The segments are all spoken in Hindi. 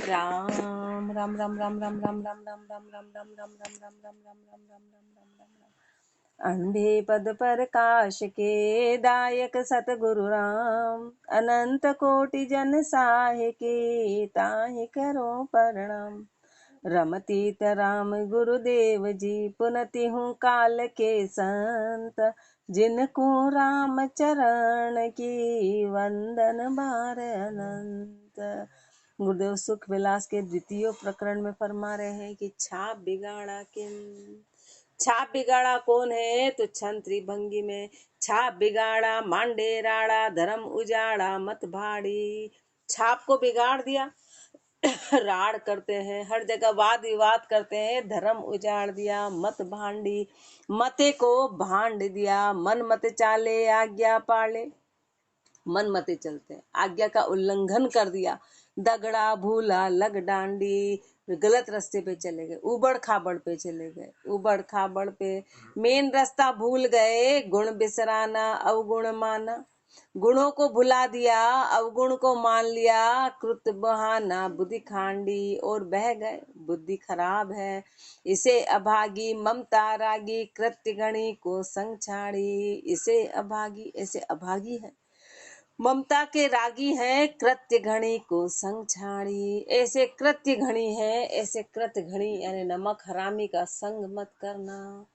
राम राम राम राम राम राम राम राम राम राम राम राम राम राम राम राम राम राम राम राम। अंधे पद पर काश के दायक सतगुरु राम, अनंत कोटि जन साहे के ताहि करो प्रणाम। रमतीत राम गुरुदेव जी, पुनति हूँ काल के संत, जिनको राम चरण की वंदन बार अनंत। गुरुदेव सुख विलास के द्वितीय प्रकरण में फरमा रहे हैं कि छाप बिगाड़ा किम। छाप बिगाड़ा कौन है? तो छंत्री भंगी में छाप बिगाड़ा मांडे राड़ा, धर्म उजाड़ा मत भाड़ी। छाप को बिगाड़ दिया, राड़ करते हैं, हर जगह वाद विवाद करते हैं, धर्म उजाड़ दिया, मत भांडी मते को भांड दिया, मन मत चाले आज्ञा पाले। मन मते चलते हैं, आज्ञा का उल्लंघन कर दिया, दगड़ा भूला लग डांडी, गलत रास्ते पे चले गए, उबड़ खाबड़ पे चले गए, उबड़ खाबड़ पे मेन रास्ता भूल गए, गुण बिसराना अवगुण माना। गुणों को भुला दिया, अवगुण को मान लिया, कृत बहाना बुद्धि खांडी और बह गए। बुद्धि खराब है, इसे अभागी ममता रागी, कृत्य गणी को संग छाड़ी। इसे अभागी, ऐसे अभागी है, ममता के रागी है, कृत्य घणी को संग छाड़ी। ऐसे कृत्य घणी है, ऐसे कृत्य घणी यानी नमक हरामी का संग मत करना।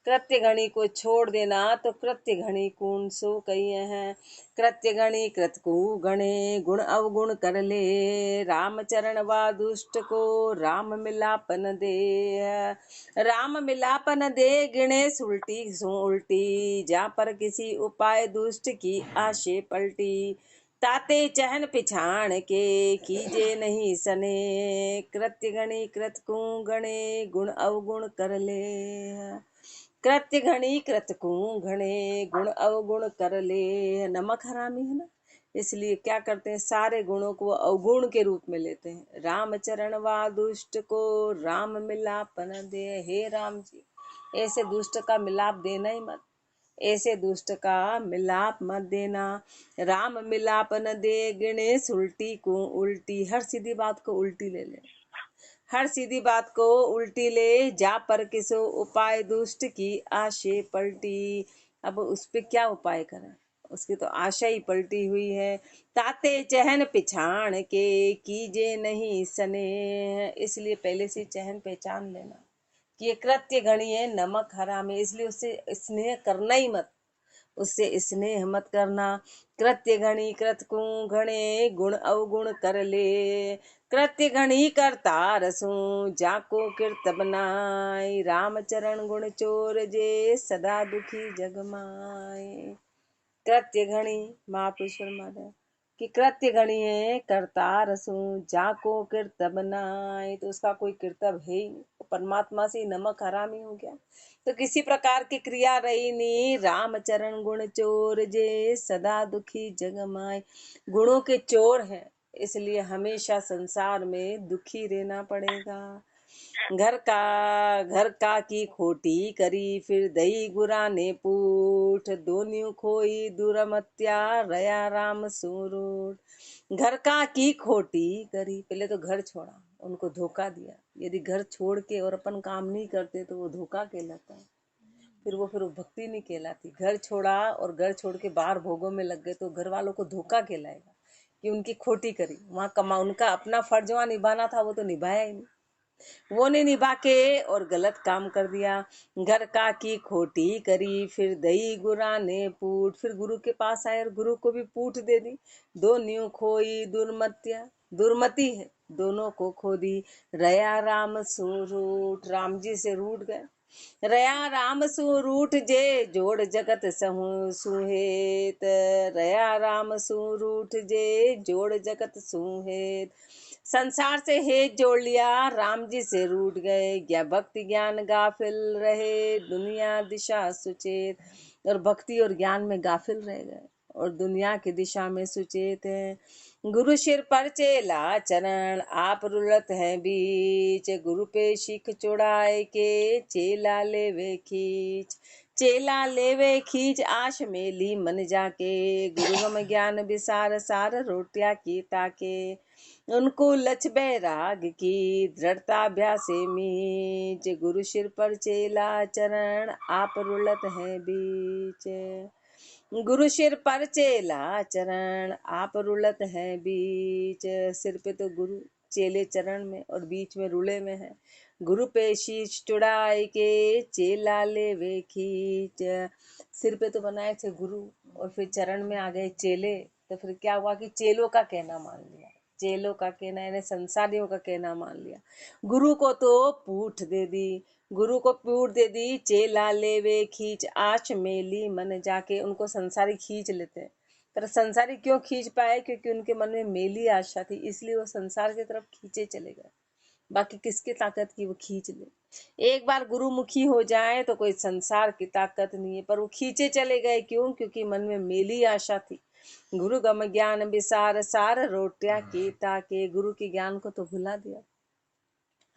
कृत्य घणी को छोड़ देना तो कृत्य घणी कौन सो कहिए हैं। कृत्य घणी कृत को गणे, गुण अवगुण कर ले, राम चरण वा दुष्ट को राम मिलापन दे। राम मिलापन दे, गिणे सुलटी सो उल्टी, जा पर किसी उपाय दुष्ट की आशे पलटी। ताते चहन पिछाण के कीजे नहीं सने, कृत्य गणी कृत को गणे, गुण अवगुण कर ले। कृत्य घणी कृत को घणे, गुण अवगुण कर ले। नमक हरामी है ना, इसलिए क्या करते हैं, सारे गुणों को अवगुण के रूप में लेते हैं। राम चरण वा दुष्ट को राम मिलापन दे। हे राम जी, ऐसे दुष्ट का मिलाप देना ही मत, ऐसे दुष्ट का मिलाप मत देना। राम मिलापन दे, गिणेश उल्टी को उल्टी, हर सीधी बात को उल्टी ले ले, हर सीधी बात को उल्टी ले, जा पर किसो उपाय दुष्ट की आशे पलटी। अब उस पे क्या उपाय करें, उसकी तो आशा ही पलटी हुई है। ताते चहन पिछाण के कीजे नहीं सने, इसलिए पहले से चहन पहचान लेना कि ये कृत्य घणी है, नमक हराम है, इसलिए उससे स्नेह करना ही मत, उससे स्नेह मत करना। कृत्य घणी कृत को घणे, गुण अवगुण कर ले, कृत्य घणी करता रसू, जाको कीर्त बनाए, राम चरण गुण चोर जे, सदा दुखी जग माए। कृत्य घणी महापुरुषों माने कि कृत्य घणी है, करता रसू, जाको कीर्त बनाए, तो उसका कोई कीर्तव है ही नहीं, परमात्मा से नमक हरामी हो गया, तो किसी प्रकार की क्रिया रही नहीं। राम चरण गुण चोर जे, सदा दुखी जग माए। गुणों के चोर है, इसलिए हमेशा संसार में दुखी रहना पड़ेगा। घर का की खोटी करी, फिर दही गुराने पूठ, दोन्यू खोई दुरमत्या, रया राम सुरूठ। घर का की खोटी करी, पहले तो घर छोड़ा, उनको धोखा दिया। यदि घर छोड़ के और अपन काम नहीं करते तो वो धोखा कहलाता है, फिर वो भक्ति नहीं कहलाती। घर छोड़ा और घर छोड़ के बाहर भोगों में लग गए तो घर वालों को धोखा कहलाएगा कि उनकी खोटी करी। वहां कमा, उनका अपना फर्ज वहां निभाना था, वो तो निभाया ही नहीं, वो ने निभा के और गलत काम कर दिया। घर का की खोटी करी, फिर दही गुराने पूठ, फिर गुरु के पास आए और गुरु को भी पूठ दे दी। दो न्यू खोई दुर्मत्या, दुर्मति है, दोनों को खो दी। रया राम सो रूठ, राम जी से रूठ गए। रया राम सु रूठ जे, जोड़ जगत सहु सुहेत। रया राम सु रूठ जे, जोड़ जगत सुहेत। संसार से हेत जोड़ लिया, राम जी से रूठ गए। क्या भक्ति ज्ञान गाफिल रहे, दुनिया दिशा सुचेत। और भक्ति और ज्ञान में गाफिल रह गए और दुनिया की दिशा में सुचेत है। गुरु सिर पर चेला चरण, आप रुलत है बीच, गुरु पे शिख चुड़ाए के, चेला लेवे खींच। चेला लेवे खींच, आश मेली मन जाके, गुरु गम ज्ञान विसार सार, रोटिया की ताके। उनको लच बैराग की दृढ़ताभ्यासे मीच, गुरु सिर पर चेला चरण आप रुलत है बीच। गुरु सिर पर चेला चरण आप रुलत है बीच, सिर पे तो गुरु, चेले चरण में और बीच में रुले में है। गुरु पे शीश चुड़ाई के चेला ले वे खींच। सिर पे तो बनाए थे गुरु और फिर चरण में आ गए चेले, तो फिर क्या हुआ कि चेलों का कहना मान लिया, चेलों का कहना यानी संसारियों का कहना मान लिया। गुरु को तो पूठ दे दी, गुरु को पूठ दे दी, चेला लेवे खींच आँच मेली मन जाके। उनको संसारी खींच लेते हैं, पर संसारी क्यों खींच पाए? क्योंकि उनके मन में मेली आशा थी, इसलिए वो संसार की तरफ खींचे चले गए। बाकी किसकी ताकत की वो खींच ले। एक बार गुरुमुखी हो जाए तो कोई संसार की ताकत नहीं है, पर वो खींचे चले गए क्यों? क्योंकि मन में मेली आशा थी। गुरु गम ज्ञान विसार सार रोटिया की ताके, गुरु के ज्ञान को तो भुला दिया,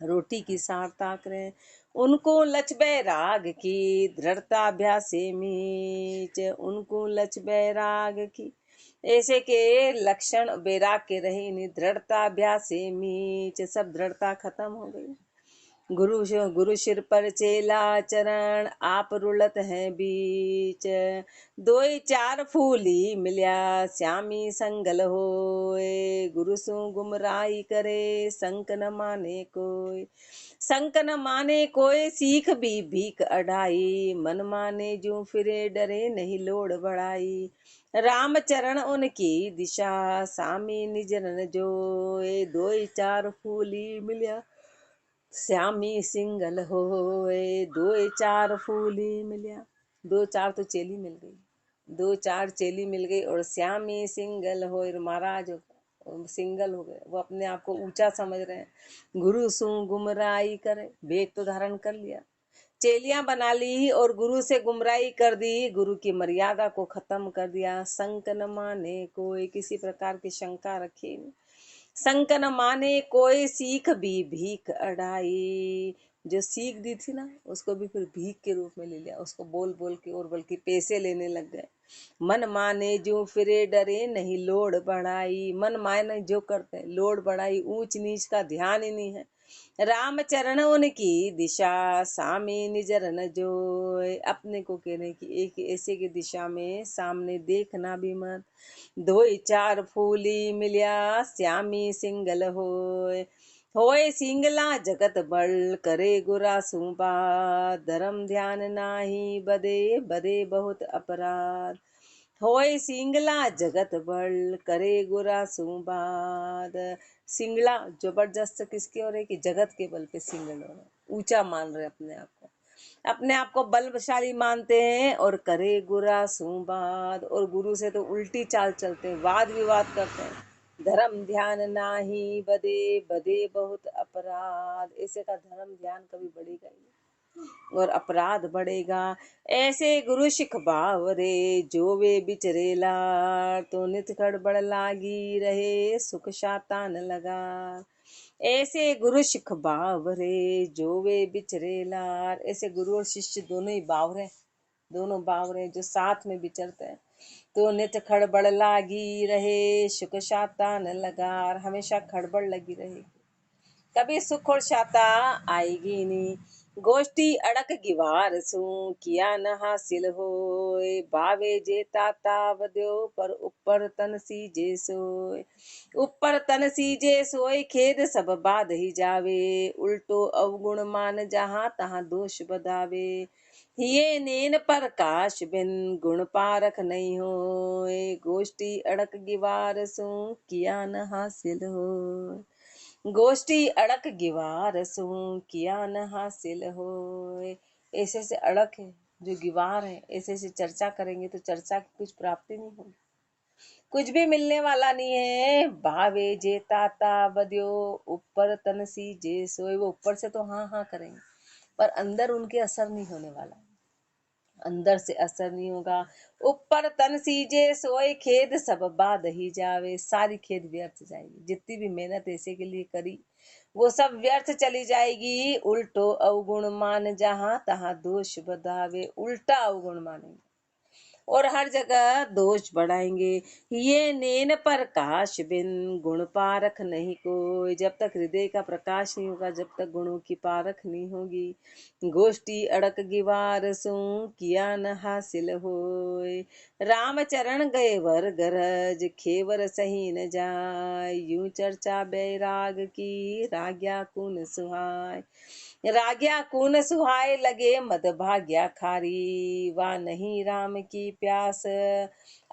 रोटी की सार ताक रहे। उनको लच बैराग की दृढ़ता अभ्यासे मीच, उनको लच बैराग की ऐसे के लक्षण बैराग के रहे नहीं, दृढ़ता अभ्यासे मीच, सब दृढ़ता खत्म हो गई। गुरु सिर पर चेला चरण आप रुलत है बीच, दोई चार फूली मिल्या श्यामी संगल होए, गुरु सु गुमराई करे संक न माने कोई। संक न माने कोई सीख भी भीख अढ़ाई, मन माने जो फिरे डरे नहीं लोड़ बढ़ाई। राम चरण उनकी दिशा सामी निजरन जोए, दोई चार फूली मिल्या श्यामी सिंगल होए, दो चार फूली मिलिया। दो चार तो चेली मिल गई, दो चार चेली मिल गई और श्यामी सिंगल होए, महाराज सिंगल हो गए। वो अपने आप को ऊंचा समझ रहे हैं। गुरु सु गुमराई करे, वेद तो धारण कर लिया, चेलियां बना ली और गुरु से गुमराही कर दी, गुरु की मर्यादा को खत्म कर दिया। संक न माने कोई, किसी प्रकार की शंका रखी नहीं। संक न माने कोई सीख भी भीख अढ़ाई, जो सीख दी थी ना उसको भी फिर भीख के रूप में ले लिया, उसको बोल बोल के और बल्कि पैसे लेने लग गए। मन माने जो फिरे डरे नहीं लोड़ बढ़ाई, मन माने जो करते लोड़ बढ़ाई, ऊंच नीच का ध्यान ही नहीं है। राम चरण उनकी दिशा सामी निजरन जो, अपने को कहने की एक ऐसे की दिशा में सामने देखना भी मत। धोई चार फूली मिलिया श्यामी सिंगल होए सिंगला जगत बल करे गुरा सुबा, धर्म ध्यान नाही बदे बदे बहुत अपराध। होए सिंगला जगत बल करे गुरा सुबाद, सिंगला जबरदस्त किसके हो रहे कि जगत के बल पे सिंगल हो रहे, ऊंचा मान रहे अपने आप को, अपने आप को बलशाली मानते हैं और करे गुरा सुबाद, और गुरु से तो उल्टी चाल चलते हैं, वाद विवाद करते हैं। धर्म ध्यान नाही बदे बदे बहुत अपराध, ऐसे का धर्म ध्यान कभी बढ़ेगा ही और अपराध बढ़ेगा। ऐसे गुरु सिख बावरे जो वे बिचरेला, तो नित गड़बड़ लागी रहे सुख शाता न लगा। ऐसे गुरु सिख बावरे जो वे बिचरेला, ऐसे गुरु और शिष्य दोनों ही बावरे, दोनों बावरे जो साथ में विचरते हैं, तो नित खड़बड़ लागी रहे सुख शाता न लगा, हमेशा खड़बड़ लगी रहेगी, कभी सुख और शाता आएगी नहीं। गोष्ठी अड़क गिवार सू किया न हासिल होए, बावे जे ताता बद्यो पर ऊपर तन सीजे सोए, ऊपर तन सीजे सोए खेद सब बाध ही जावे, उल्टो अवगुण मान जहाँ तहाँ दोष बदावे। ये नेन प्रकाश बिन गुण पारख नहीं होए, गोष्ठी अड़क गिवार सू किया न हासिल होए, गोष्ठी अड़क गिवार सू किया न हासिल होए। ऐसे से अड़क है जो गिवार है, ऐसे से चर्चा करेंगे तो चर्चा की कुछ प्राप्ति नहीं होगी, कुछ भी मिलने वाला नहीं है। भावे जे ताता बद्यो ऊपर तन सी जे सोए, वो ऊपर से तो हाँ हाँ करेंगे पर अंदर उनके असर नहीं होने वाला, अंदर से असर नहीं होगा। ऊपर तन सीजे सोए खेद सब बाध ही जावे, सारी खेद व्यर्थ जाएगी, जितनी भी मेहनत ऐसे के लिए करी वो सब व्यर्थ चली जाएगी। उल्टो अवगुण मान जहाँ तहाँ दोष बदावे, उल्टा अवगुण मानेंगे, और हर जगह दोष बढ़ाएंगे। ये नैन प्रकाश बिन गुण पारख नहीं कोई। जब तक हृदय का प्रकाश नहीं होगा, जब तक गुणों की पारख नहीं होगी, गोष्ठी अड़क गिवार सो किया न हासिल होय। राम चरण गए वर गरज खेवर सही न जाय। यूं चर्चा बैराग की राग्या कुन सुहाय। राग्या कुन सुहाय लगे मद भाग्या खारी। वा नहीं राम की प्यास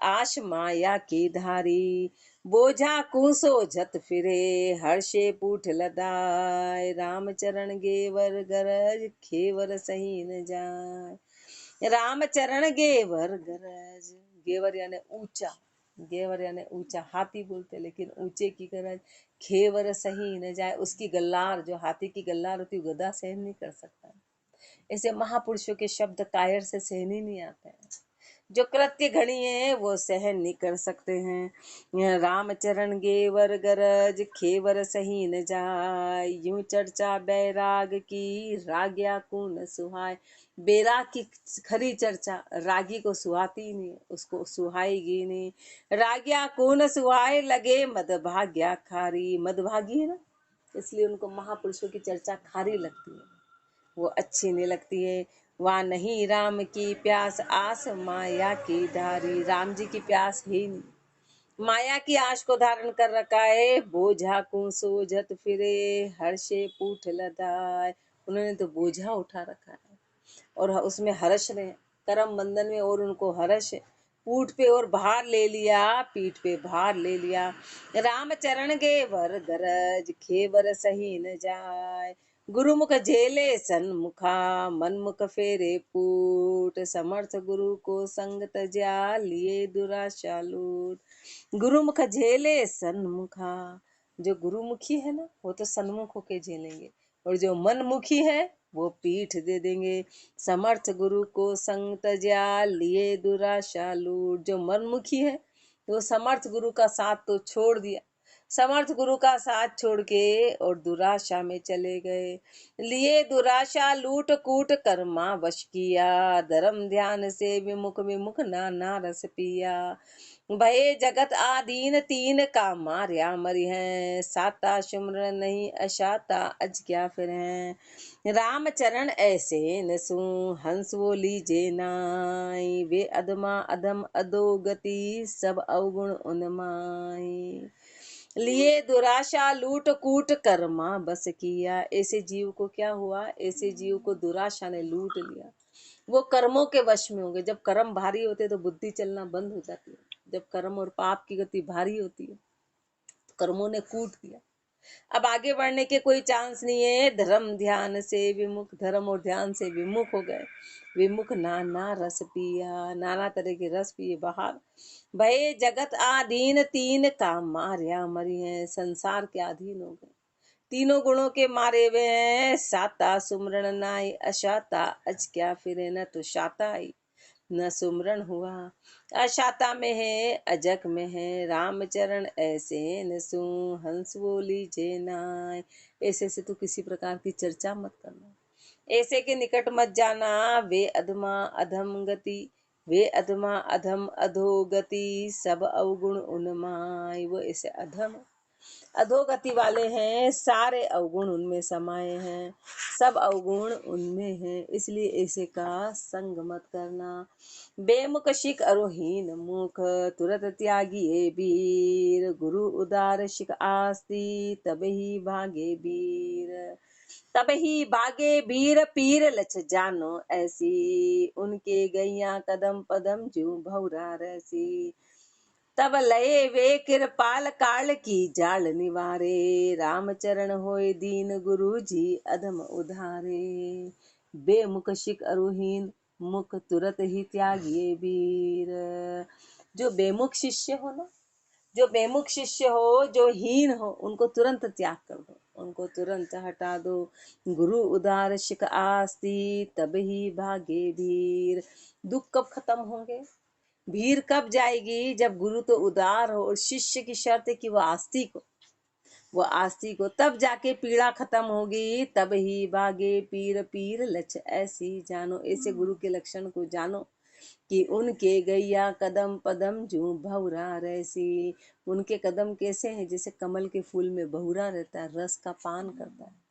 आश माया की धारी। बोझा कु सोझत फिरे हर्षे पूठ लदाय। राम चरण गेवर गरज खेवर सही न जाय। राम चरण गेवर गरज, गेवर यानी ऊंचा, गेवर यानी ऊंचा, हाथी बोलते लेकिन ऊंचे की गरज। खेवर सही न जाए, उसकी गल्लार, जो हाथी की गल्लार होती है गधा सहन नहीं कर सकता। ऐसे महापुरुषों के शब्द कायर से सहन ही नहीं आते हैं। जो कृत्य घड़ी है वो सहन नहीं कर सकते हैं। रामचरण गेवर गरज खेवर सही न जाय। यूं चर्चा बैराग की राग्या को न सुहाय। बैराग की खरी चर्चा रागी को सुहाती नहीं, उसको सुहाएगी नहीं। राग्या को न सुहाय लगे मदभाग्या खारी। मदभागी है ना, इसलिए उनको महापुरुषों की चर्चा खारी लगती है, वो अच्छी नहीं लगती है। वहाँ नहीं राम की प्यास आस माया की धारी। राम जी की प्यास ही नहीं, माया की आश को धारण कर रखा है। बोझा को सोझत फिरे हर्षे पूठ लदाय। उन्होंने तो बोझा उठा रखा है और उसमें हर्ष ने कर्म बंधन में, और उनको हर्ष पूठ पे और भार ले लिया, पीठ पे भार ले लिया। राम चरण गे वर गरज खेवर सही न जाय। गुरुमुख झेले सन्मुखा मनमुख फेरे पूट। समर्थ गुरु को संग तज्या लिए दुराशा लूट। गुरुमुख झेले सन्मुखा, जो गुरुमुखी है ना वो तो सन्मुख होके झेलेंगे, और जो मनमुखी है वो पीठ दे देंगे। समर्थ गुरु को संग तज्या लिए दुराशा लूट। जो मनमुखी है वो समर्थ गुरु का साथ तो छोड़ दिया, समर्थ गुरु का साथ छोड़ के और दुराशा में चले गए। लिए दुराशा लूट कूट कर्मा वश किया। धर्म ध्यान से विमुख विमुख नाना रस पिया। भये जगत आदीन तीन का मार्या मरी है। साता सुमर नहीं अशाता अज क्या फिर है। राम चरण ऐसे नसू हंस वो लीजे नाई। वे अधमा अधम अधोगति सब अवगुण उन्माई। लिए दुराशा लूट कूट कर्मा बस किया। ऐसे जीव को क्या हुआ, ऐसे जीव को दुराशा ने लूट लिया। वो कर्मों के वश में होंगे। जब कर्म भारी होते तो बुद्धि चलना बंद हो जाती है। जब कर्म और पाप की गति भारी होती है तो कर्मों ने कूट दिया, अब आगे बढ़ने के कोई चांस नहीं है। धर्म ध्यान से विमुख, धर्म और ध्यान से विमुख हो गए। विमुख नाना रस पिया, नाना तरह के रस पिए बाहर। भय जगत आधीन तीन का मार्या मरी है। संसार के अधीन हो गए, तीनों गुणों के मारे हुए हैं। साता सुमरण नाई अशाता अज क्या फिरे। न तो शाता आई न सुमरण हुआ, अशाता में है अजक में है। रामचरण ऐसे न सू हंस वो लीजे नाय। ऐसे से तो किसी प्रकार की चर्चा मत करना, ऐसे के निकट मत जाना। वे अधमा अधम गति, वे अधमा अधम अधोगति सब अवगुण उन्माय। वो ऐसे अधम अधोगति वाले हैं, सारे अवगुण उनमें समाये हैं, सब अवगुण उनमें हैं। इसलिए ऐसे का संग मत करना। बेमुख शिक अरोहीन मुख तुरत त्यागिए वीर। गुरु उदार शिक आस्ती तब ही भागे वीर। तब ही भागे वीर पीर लछ जानो ऐसी। उनके गैया कदम पदम जो भौरा रसी। तब लये वे कृपाल काल की जाल निवारे। रामचरण होए दीन गुरु जी अधम उधारे। बेमुख शिक अरुहीन मुख तुरत ही त्यागिए वीर। जो बेमुख शिष्य हो ना, जो बेमुख शिष्य हो, जो हीन हो, उनको तुरंत त्याग कर दो, उनको तुरंत हटा दो। गुरु उदार शिक आस्ती तब ही भागे धीर। दुख कब खत्म होंगे, भीड़ कब जाएगी, जब गुरु तो उदार हो और शिष्य की शर्त है कि वो आस्तिक हो, वो आस्तिक हो, तब जाके पीड़ा खत्म होगी। तब ही भागे पीर पीर लच ऐसी जानो। ऐसे गुरु के लक्षण को जानो, कि उनके गैया कदम पदम जू भौरा रहसी। उनके कदम कैसे हैं, जैसे कमल के फूल में भौरा रहता है, रस का पान करता है।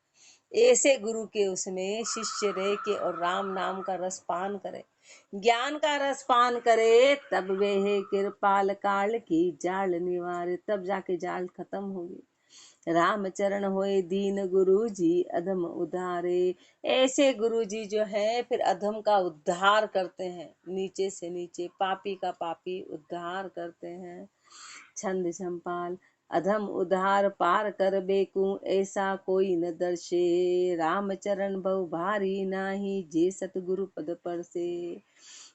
ऐसे गुरु के उसमें शिष्य रह के और राम नाम का रस पान करे, ज्ञान का रस पान करे, तब वे है कृपाल काल की जाल निवारे। तब जाके जाल खत्म होगी। राम चरण होए दीन गुरु जी अधम उद्धारे। ऐसे गुरु जी जो है फिर अधम का उद्धार करते हैं, नीचे से नीचे पापी का पापी उद्धार करते हैं। छंद छंपाल अधम उधार पार कर बेकू, ऐसा कोई न दर्शे। राम चरण बहु भारी नाही, जे सतगुरु पद पर से।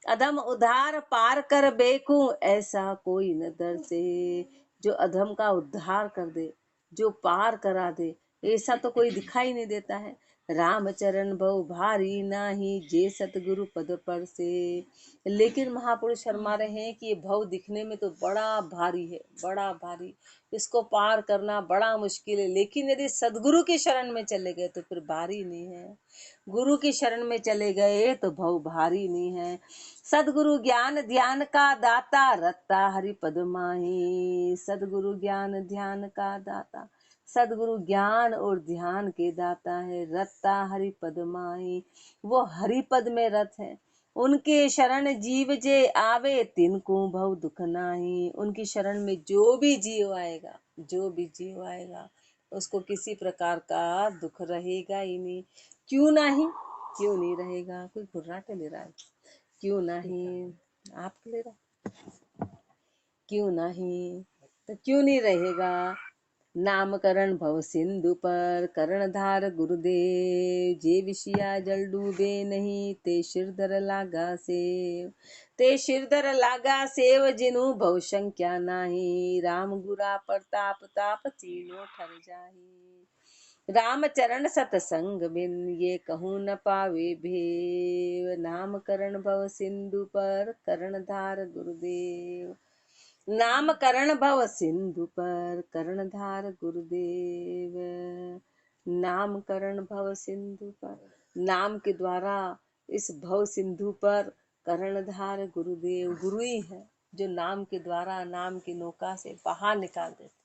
अधम उधार पार कर बेकू, ऐसा कोई न दर्शे। जो अधम का उद्धार कर दे, जो पार करा दे, ऐसा तो कोई दिखाई नहीं देता है। राम चरण बहु भारी नाही, जे सतगुरु पद पर से। लेकिन महापुरुष फरमा रहे हैं कि ये भव दिखने में तो बड़ा भारी है, बड़ा भारी, इसको पार करना बड़ा मुश्किल है। लेकिन यदि सदगुरु की शरण में चले गए तो फिर भारी नहीं है। गुरु की शरण में चले गए तो भव भारी नहीं है। सदगुरु ज्ञान ध्यान का दाता, रत्ता हरि पद माही। सदगुरु ज्ञान ध्यान का दाता, सदगुरु ज्ञान और ध्यान के दाता है। रत्ता हरि पद माही, वो हरि पद में रत है। उनके शरण जीव जे आवे, तिनको भव दुख नाही। उनकी शरण में जो भी जीव आएगा, जो भी जीव आएगा, उसको किसी प्रकार का दुख रहेगा ही नहीं। क्यों नहीं, क्यों नहीं रहेगा? कोई घुर्राटे ले रहा है, क्यों नहीं? आप ले रहा, क्यों नहीं? तो क्यों नहीं रहेगा? नामकरण भव सिंधु पर, कर्णधार गुरुदेव। जे विषया जल डूबे नहीं, ते शिरधर लागा सेव। ते शिरधर लागा सेव, जिनु भव संख्या नाही। राम गुरा प्रताप ताप, तीनों ठर जाही। राम चरण सतसंग बिन, ये कहूँ न पावे भेव। नामकरण भव सिंधु पर, कर्णधार गुरुदेव। नामकरण भव सिंधु पर, कर्णधार गुरुदेव। नामकरण भव सिंधु पर, नाम के द्वारा इस भव सिंधु पर कर्णधार गुरुदेव। गुरु ही है जो नाम के द्वारा, नाम की नौका से बाहर निकाल देते,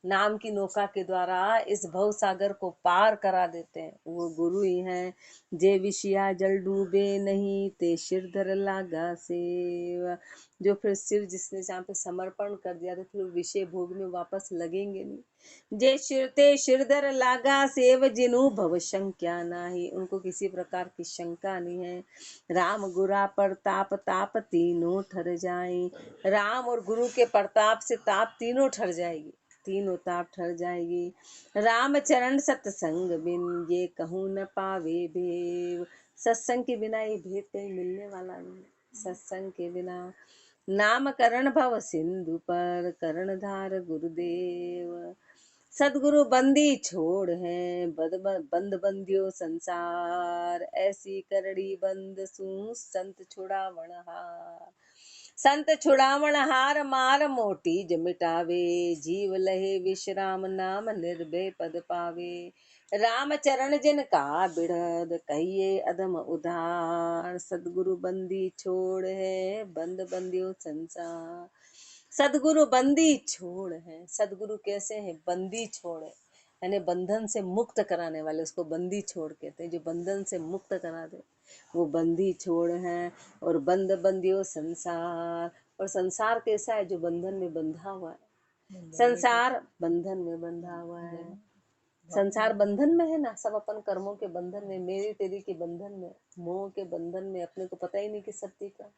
नाम की नौका के द्वारा इस भव सागर को पार करा देते हैं, वो गुरु ही हैं। जे विषया जल डूबे नहीं, ते शिरधर लागा सेव। जो फिर सिर जिसने जहाँ पे समर्पण कर दिया तो फिर विषय भोग में वापस लगेंगे नहीं। जे शिरते शिरधर लागा सेव, जिनु भव शंका नाही। उनको किसी प्रकार की शंका नहीं है। राम गुरा प्रताप ताप, तीनों ठर जाए। राम और गुरु के प्रताप से ताप तीनों ठर जाएगी, तीनों ताप ठर जाएगी। राम चरण सत्संग बिन, ये कहूँ न पावे भेव। सत्संग के बिना ये भेद कहीं मिलने वाला नहीं, सत्संग के बिना। नामकरण भव सिंधु पर, कर्णधार गुरुदेव। सदगुरु बंदी छोड़ है, बंद बंदियो संसार। ऐसी करड़ी बंद सू, संत छुड़ावण हार। संत छुड़ावण हार, मार मोटी ज मिटावे। जीव लहे विश्राम नाम, निर्भय पद पावे। राम चरण जिनका बिड़द, कहिए अधम उधार। सदगुरु बंदी छोड़ है, बंद बंदियो संसार। सदगुरु बंदी छोड़ है। सदगुरु कैसे हैं? बंदी छोड़ है, यानी बंधन से मुक्त कराने वाले, उसको बंदी छोड़ कहते हैं। जो बंधन से मुक्त करा दे वो बंदी छोड़ है। और बंद बंदियो संसार, और संसार कैसा है? जो बंधन में बंधा हुआ है। संसार बंधन में बंधा हुआ है। संसार बंधन में है ना, सब अपन कर्मों के बंधन में, मेरी तेरी के बंधन में, मोह के बंधन में, अपने को पता ही नहीं कि सत्य का।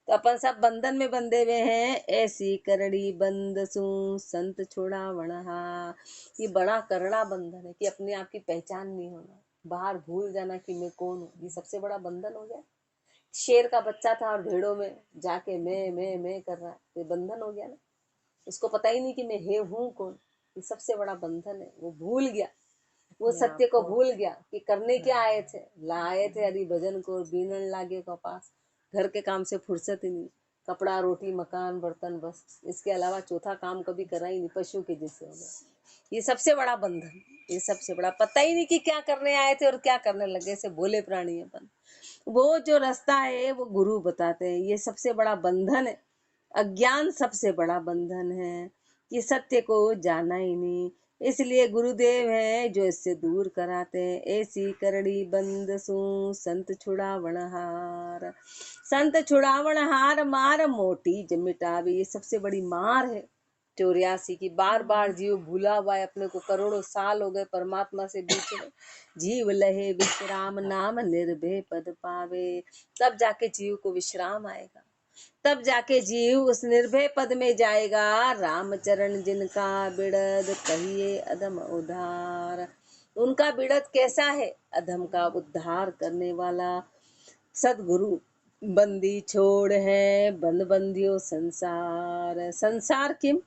तो अपन सब बंधन में बंधे हुए हैं। ऐसी करड़ी बंद सू, संत छोड़ावण हार। ये बड़ा करड़ा बंधन है कि अपने आप की पहचान नहीं होना, बाहर भूल जाना कि मैं कौन हूँ। ये सबसे बड़ा बंधन हो गया। शेर का बच्चा था और भेड़ों में जाके मैं कर रहा है, ये बंधन हो गया ना। उसको पता ही नहीं कि मैं हे हूँ कौन। ये सबसे बड़ा बंधन है। वो भूल गया, वो सत्य को भूल गया कि करने क्या आए थे। लाए थे हरि भजन को, बीनन लागे कपास। घर के काम से फुर्सत ही नहीं, कपड़ा रोटी मकान बर्तन, बस इसके अलावा चौथा काम कभी करा ही नहीं, पशु के जैसे हो गए। ये सबसे बड़ा बंधन, ये सबसे बड़ा, पता ही नहीं कि क्या करने आए थे और क्या करने लगे, से भोले प्राणी अपन। वो जो रास्ता है वो गुरु बताते हैं, ये सबसे बड़ा बंधन है। अज्ञान सबसे बड़ा बंधन है कि सत्य को जाना ही नहीं, इसलिए गुरुदेव है जो इससे दूर कराते हैं। ऐसी करड़ी बंद सू संत छुड़ावण हार, संत छुड़ावण हार मार मोटी जमिटावे, ये सबसे बड़ी मार है 84 की। बार बार जीव भूला हुआ है, अपने को करोड़ों साल हो गए परमात्मा से बिछड़े। जीव लहे विश्राम नाम निर्भय पद पावे, तब जाके जीव को विश्राम आएगा, तब जाके जीव उस निर्भय पद में जाएगा। रामचरण जिनका बिड़द कहिए अधम उद्धार, उनका बिड़द कैसा है? अधम का उद्धार करने वाला सदगुरु। बंदी छोड़ है बंद बंदियों संसार, संसार किम?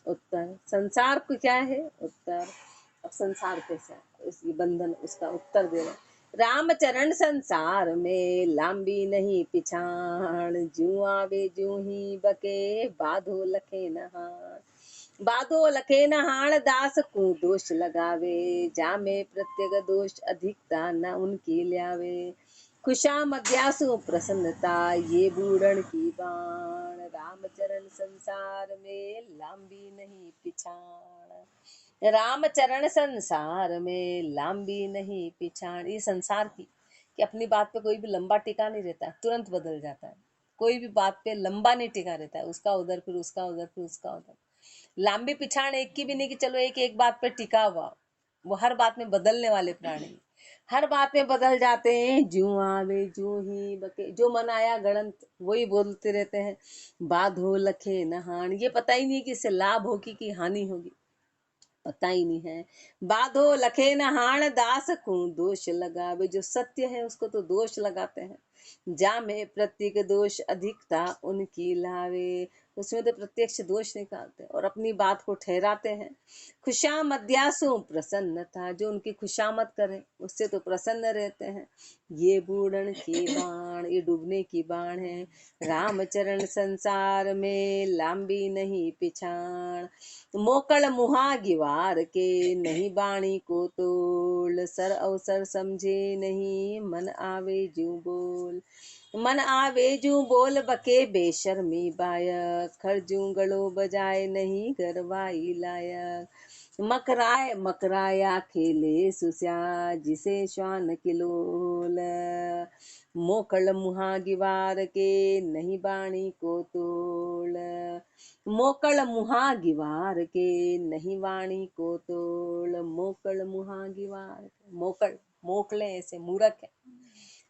उत्तर। संसार को क्या है? उत्तर। अब संसार कैसा है, इसकी बंधन, उसका उत्तर दे रहे। रामचरण संसार में लांबी नहीं पिछाण, जू आवे जू ही बके बाधो लखे नहाण, बाधो लखे नहाण दास को दोष लगावे, जामे प्रत्येक दोष अधिकता न उनकी ल्यावे, खुशा मध्यासु प्रसन्नता ये बूढ़न की बाण, रामचरण संसार में लांबी नहीं पिछाण, रामचरण संसार में लांबी नहीं पिछाण। ये संसार की कि अपनी बात पे कोई भी लंबा टिका नहीं रहता, तुरंत बदल जाता है। कोई भी बात पे लंबा नहीं टिका रहता है, उसका उधर फिर उसका उधर फिर उसका उधर। लंबी पिछाण एक की भी नहीं कि चलो एक बात पे टिका हुआ, वो हर बात में बदलने वाले प्राणी, हर बात में बदल जाते हैं। जू आवे जू ही बके, जो मन आया गणंत वही बोलते रहते हैं। बाधो लखे नहान, ये पता ही नहीं कि इससे लाभ होगी कि हानि होगी, पता ही नहीं है। बाधो लखे नहान दास को दोष लगावे, जो सत्य है उसको तो दोष लगाते हैं। जा में प्रत्येक दोष अधिकता उनकी लावे, उसमें तो प्रत्यक्ष दोष निकालते हैं और अपनी बात को ठहराते हैं। खुशा मध्यासु प्रसन्नता, जो उनकी खुशामद करे उससे तो प्रसन्न रहते हैं। ये बूढ़न की बाण, ये डूबने की बाण है। रामचरण संसार में लांबी नहीं पिछाण, मोकल मुहा गिवार के नहीं बाणी को तोल, सर अवसर समझे नहीं मन आवे जू बोल, मन आवे जू बोल बके बेशर्मी बायक, खरजू गलो बजाए नहीं गरवाई लायक, मकराय मकराया खेले सुस्या जिसे श्वान किलोल, मोकल मुहा गिवार के नहीं बाणी को तोल, मोकल मुहा गिवार के नहीं वाणी को तोल, मोकल मुहा गिवार, मोकल मोकले ऐसे मूर्ख है,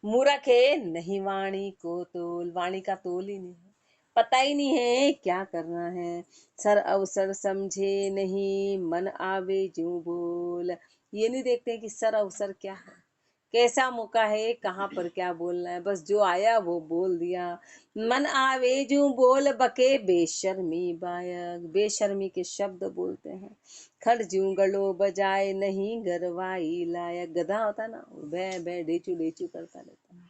मूर्ख है नहीं वाणी को तोल, वाणी का तोल ही नहीं है, पता ही नहीं है क्या करना है। सर अवसर समझे नहीं मन आवे जू बोल, ये नहीं देखते कि सर अवसर क्या है, कैसा मौका है, कहाँ पर क्या बोलना है, बस जो आया वो बोल दिया। मन आवे जू बोल बके बेशर्मी बायक, बेशर्मी के शब्द बोलते हैं। खरजू गलो बजाए नहीं गरवाई लायक, गधा होता ना बै बै डेचू डेचू करता रहता है,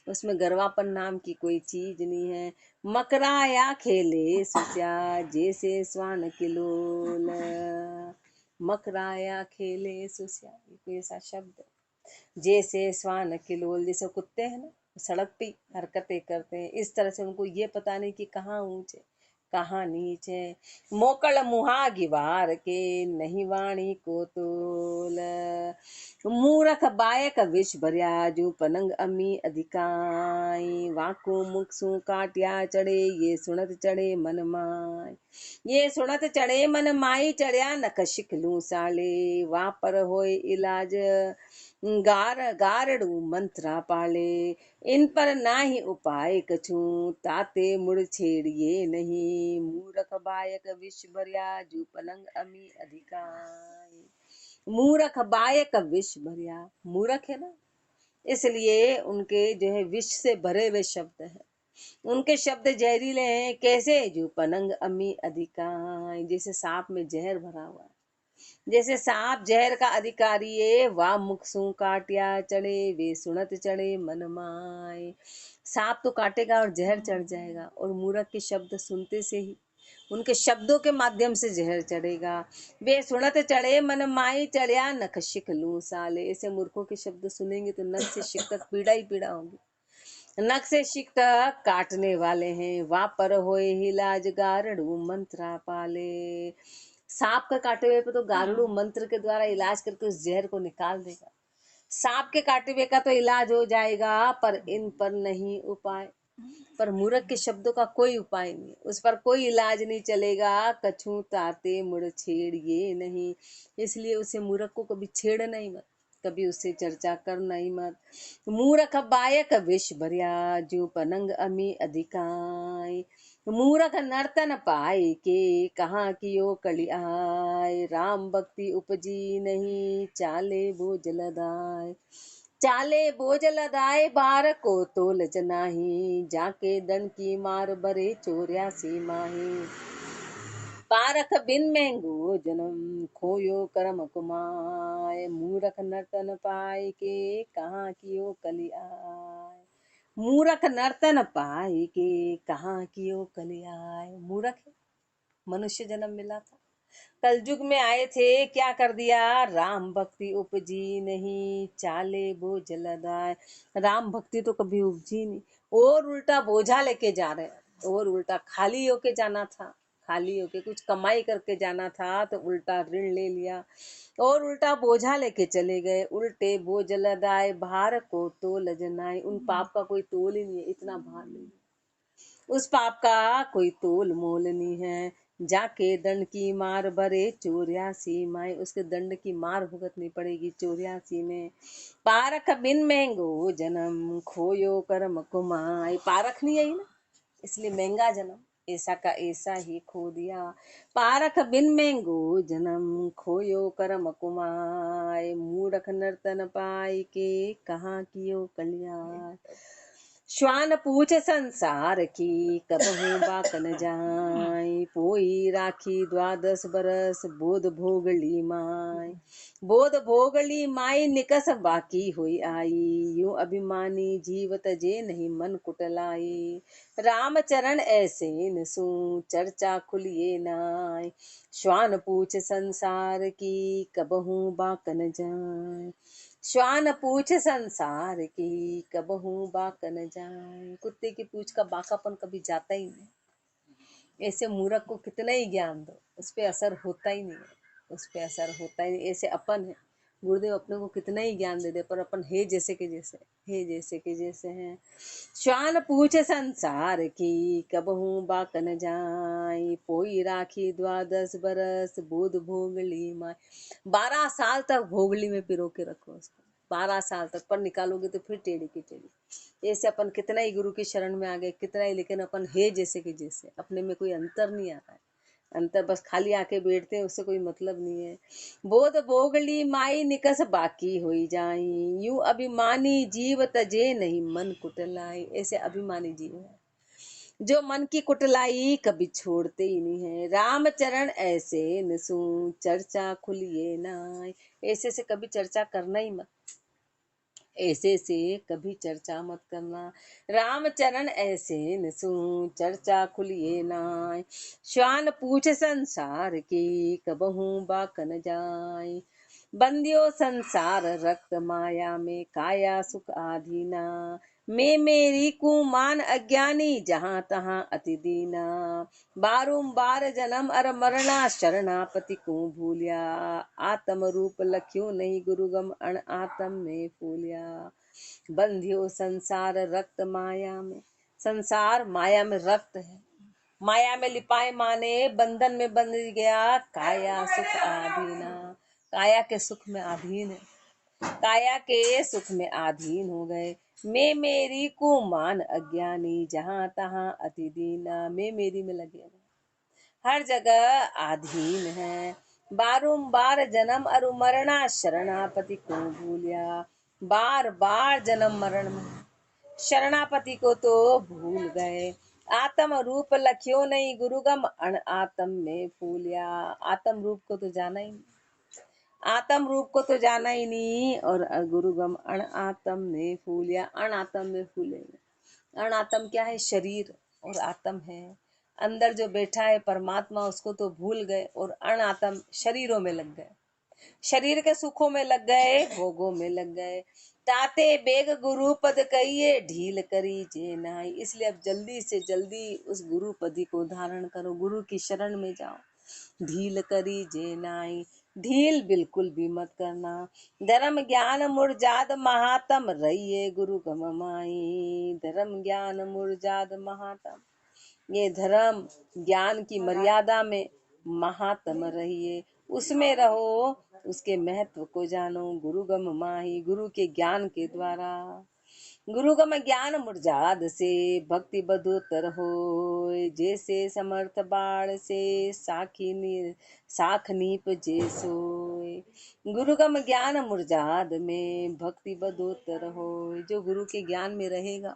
उसमें गरवापन नाम की कोई चीज नहीं है। मकराया खेले सुस्या जैसे स्वान किलोल, मकराया खेले सुस्या, कोई ऐसा शब्द जैसे स्वान किलोल, जैसे कुत्ते हैं ना सड़क पे हरकतें करते हैं, इस तरह से उनको ये पता नहीं कि कहाँ ऊंचे कहाँ नीचे। मोकल मुहा गिवार के नहीं वाणी को तोल, मूरख बायक विष भरिया जो पनंग अमी अधिकाई, वाको मुख सु काटिया चढ़े ये सुनत चढ़े मन माय, ये सुनत चढ़े मन माई चढ़िया नख शिखलू साले, वहाँ पर होए इलाज गारड़ू मंत्रा पाले, इन पर ना ही उपाय कछू ताते मुड़ छेड़िए नहीं, मूरख बायक विष भरिया जू पलंग अमी अधिकाई, मूरख बायक विष भरिया, मूरख है ना इसलिए उनके जो है विष से भरे हुए शब्द हैं, उनके शब्द जहरीले हैं। कैसे? जो पनंग अमी अधिकाई, जैसे सांप में जहर भरा हुआ है, जैसे सांप जहर का अधिकारी है। वाह मुख सू काटिया चढ़े वे सुनत चढ़े मन माय, सांप तो काटेगा और जहर चढ़ जाएगा, और मूर्ख के शब्द सुनते से ही उनके शब्दों के माध्यम से जहर चढ़ेगा। वे सुनत चढ़े मन माई चढ़िया नख शिख लूं साले। ऐसे मूर्खों के शब्द सुनेंगे तो नख से शिख तक पीड़ा ही पीड़ा होगी। नख से शिख तक काटने वाले हैं, वहां पर होए हिलाज गारड़ू मंत्रा पाले। सांप का काटे हुए पे तो गारड़ू मंत्र के द्वारा इलाज करके उस जहर को निकाल देगा। सांप के काटे हुए का तो इलाज हो जाएगा, पर इन पर नहीं उपाय। पर मूर्ख के शब्दों का कोई उपाय नहीं, उस पर कोई इलाज नहीं चलेगा। कछू ताते मुड़ छेड़ ये नहीं, इसलिए उसे मूर्ख को कभी छेड़ना ही मत, कभी उससे चर्चा करना ही मत। मूर्ख बायक विष भरिया जो पनंग अमी अधिकाय। मूर्ख नर्तन पाए के कहाँ कियो कली आय। राम भक्ति उपजी नहीं चाले वो जलदाय। चाले बोझल दाए बार को तोल जनाही। जाके दंड की मार बरे 84 माही। पारख बिन महंगो जन्म खोयो कर्म कुमाय। मूरख नर्तन पाए के कहाँ कियो कली आय। मूरख नर्तन पाए के कहाँ कियो कली आय। मूरख मनुष्य जन्म मिला था, कलयुग में आए थे, क्या कर दिया। राम भक्ति उपजी नहीं चाले वो जलदाय। राम भक्ति तो कभी उपजी नहीं, और उल्टा बोझा लेके जा रहे हैं। और उल्टा खाली होके जाना था, खाली होके कुछ कमाई करके जाना था तो उल्टा ऋण ले लिया और उल्टा बोझा लेके चले गए। उल्टे बोझ लदाए भार को तोल जनाए। उन पाप का कोई तोल ही नहीं है, इतना भार नहीं, उस पाप का कोई तोल मोल नहीं है। जाके दंड की मार भरे 84 माए। उसके दंड की मार भुगतनी पड़ेगी 84 में। पारख बिन महंगो जन्म खोयो कर्म कुमाय। पारख नहीं आई ना, इसलिए महंगा जन्म ऐसा का ऐसा ही खो दिया। पारख बिन महंगो जन्म खोयो कर्म कुमाय। मूढ़ख नर्तन पाई के कहाँ कियो कल्याण। श्वान पूछ संसार की कबहू बाक न जाय। पोई राखी 12 बरस बोध भोगली माय। बोध भोगली माई निकस बाकी हुई आई। यूं अभिमानी जीव तजे नहीं मन कुटलाई। राम चरण ऐसे नसू चर्चा खुलिए नाय। श्वान पूछ संसार की कबहू बाक न जाय। श्वान पूछ संसार की कबहू बाक न जाए। कुत्ते की पूछ का बाकापन कभी जाता ही नहीं। ऐसे मूर्ख को कितना ही ज्ञान दो, उस पर असर होता ही नहीं है, उस पर असर होता ही नहीं। ऐसे अपन है, गुरुदेव अपने को कितना ही ज्ञान दे दे, पर अपन हे जैसे के जैसे, हे जैसे के जैसे हैं। श्वान पूछ संसार की कबहू बाक न जाए। पोई राखी 12 बरस बोध भोगली माय। 12 साल तक भोगली में पिरो के रखो उसको, 12 साल तक, पर निकालोगे तो फिर टेढ़ी की टेढ़ी। ऐसे अपन कितना ही गुरु की शरण में आ गए, कितना ही, लेकिन अपन हे जैसे के जैसे, अपने में कोई अंतर नहीं आ रहा है। अंतर बस खाली आके बैठते हैं, उससे कोई मतलब नहीं है। बोध भोगली माई निकस बाकी होई जाई। यूं अभिमानी जीव तजे नहीं मन कुटलाई। ऐसे अभिमानी जीव है जो मन की कुटलाई कभी छोड़ते ही नहीं है। राम चरण ऐसे नसू चर्चा खुलिए नाय। ऐसे से कभी चर्चा करना ही मत, ऐसे से कभी चर्चा मत करना। राम चरण ऐसे नसू चर्चा खुलिए नाय। श्वान पूछ संसार की कबहू बाक न जाय। बंदियो संसार रक्त माया में काया सुख आधीना। मैं मेरी कुमान अज्ञानी जहाँ तहाँ अति दीना। बारंबार जन्म अर मरना शरणापति को भूलिया। आत्म रूप लख्यो नहीं गुरुगम अण आत्म में फूलिया। बंधियो संसार रक्त माया में, संसार माया में रक्त है, माया में लिपाए माने बंधन में बंध गया। काया सुख आधीना, काया के सुख में अधीन है, काया के सुख में अधीन हो गए। मैं मेरी कुमान अज्ञानी जहाँ तहाँ अति दीना। मैं मेरी में लगे हर जगह अधीन है। बारंबार जन्म अरु मरना शरणापति को भूलिया। बार बार जन्म मरण में शरणापति को तो भूल गए। आत्म रूप लख्यो नहीं गुरुगम अण आत्म में फूलिया। आत्म रूप को तो जाना ही नहीं, आत्म रूप को तो जाना ही नहीं, और गुरुगम अण आत्म में फूलिया। अण आत्म में फूले। अण आत्म क्या है, शरीर, और आत्म है अंदर जो बैठा है परमात्मा उसको तो भूल गए और अनात्म शरीरों में लग गए, शरीर के सुखों में लग गए, भोगों में लग गए। ताते बेग गुरु पद कहिए ढील करी जे नाई। इसलिए अब जल्दी से जल्दी उस गुरु पदी को धारण करो, गुरु की शरण में जाओ। ढील करी जे नाई, ढील बिल्कुल भी मत करना। धर्म ज्ञान मुरजाद महात्म रहिए गुरु गम माई। धर्म ज्ञान मुरजाद महात्म, ये धर्म ज्ञान की मर्यादा में महात्म रहिए, उसमें रहो, उसके महत्व को जानो। गुरु गम माही, गुरु के ज्ञान के द्वारा। गुरु गम ज्ञान मुरजाद से भक्ति बधोतर हो। जैसे समर्थ बाण से साख नीप जे सोए। गुरु गम ज्ञान मुरजाद में भक्ति बधोतर हो। जो गुरु के ज्ञान में रहेगा,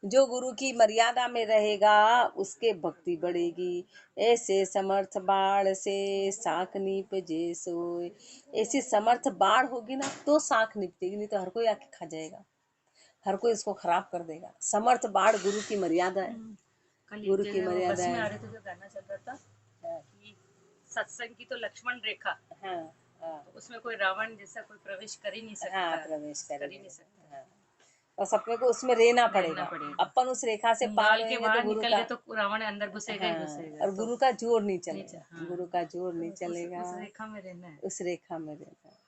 जो गुरु की मर्यादा में रहेगा, उसके भक्ति बढ़ेगी। ऐसे समर्थ बाढ़ से साख नीप जे सोए। ऐसी समर्थ बाढ़ होगी ना तो साख निपटेगी, नहीं तो हर कोई आके खा जाएगा, हर कोई इसको खराब कर देगा। समर्थ बाढ़ गुरु की मर्यादा है, गुरु की मर्यादा है। आ रहे थे जो गाना चल रहा था कि सत्संग की तो लक्ष्मण रेखा, हाँ, हाँ, तो उसमें कोई रावण जैसा कोई प्रवेश कर ही नहीं सकता। हाँ, प्रवेश कर ही नहीं सकता। हाँ। बस अपने को उसमें रहना पड़ेगा। अपन उस रेखा से पार के होंगे बाहर तो गुरु निकल का, गए तो रावण अंदर घुसेगा ही हाँ, घुसेगा। और गुरु का जोर नहीं चलेगा, हाँ। गुरु का जोर नहीं चलेगा। उस रेखा में रहना है, उस रेखा में रहना है।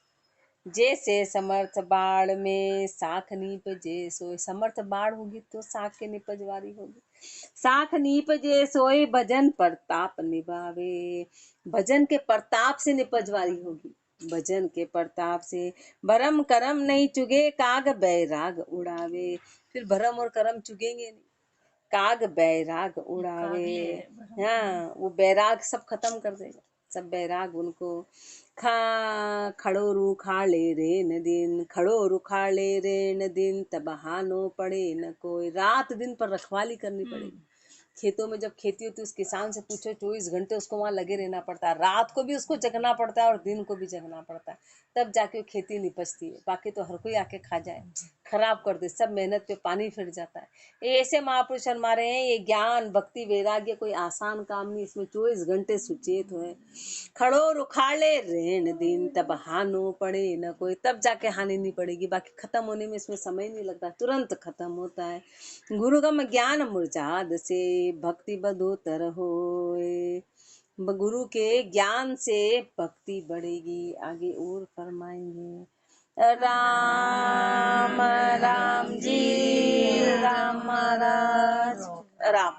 जैसे समर्थ बाढ़ में साख नीप जे सोए। समर्थ बाढ़ होगी तो साख के निपजवारी होगी। साख नीप जे सोए भजन प्रताप निभावे। भजन के प्रताप से निपजवारी होगी, भजन के प्रताप से। भरम करम नहीं चुगे काग बैराग उड़ावे। फिर भरम और करम चुगेंगे नहीं, काग बैराग उड़ावे। हाँ, वो बैराग सब खत्म कर देगा, सब बैराग उनको। खड़ो रुखाड़े रे न दिन, खड़ो रुखाड़े रे न दिन, तब हानो पड़े न कोई। रात दिन पर रखवाली करनी पड़ेगी। खेतों में जब खेती होती है उस किसान से पूछो, 24 घंटे उसको वहां लगे रहना पड़ता है, रात को भी उसको जगना पड़ता है और दिन को भी जगना पड़ता है, तब जाके वो खेती निपजती है। बाकी तो हर कोई आके खा जाए, खराब कर दे, सब मेहनत पे पानी फिर जाता है। ये ऐसे महापुरुष हमारे हैं। ये ज्ञान भक्ति वैराग्य कोई आसान काम नहीं, इसमें 24 घंटे सुचेत हुए। खड़ो रुखाड़े रेण दिन, तब हानो पड़े न कोई। तब जाके हानि नहीं पड़ेगी, बाकी खत्म होने में इसमें समय नहीं लगता, तुरंत खत्म होता है। गुरुगम ज्ञान मुरजाद से भक्ति बधोतर होए। गुरु के ज्ञान से भक्ति बढ़ेगी। आगे और फरमाएंगे। राम राम जी, राम महाराज, राम।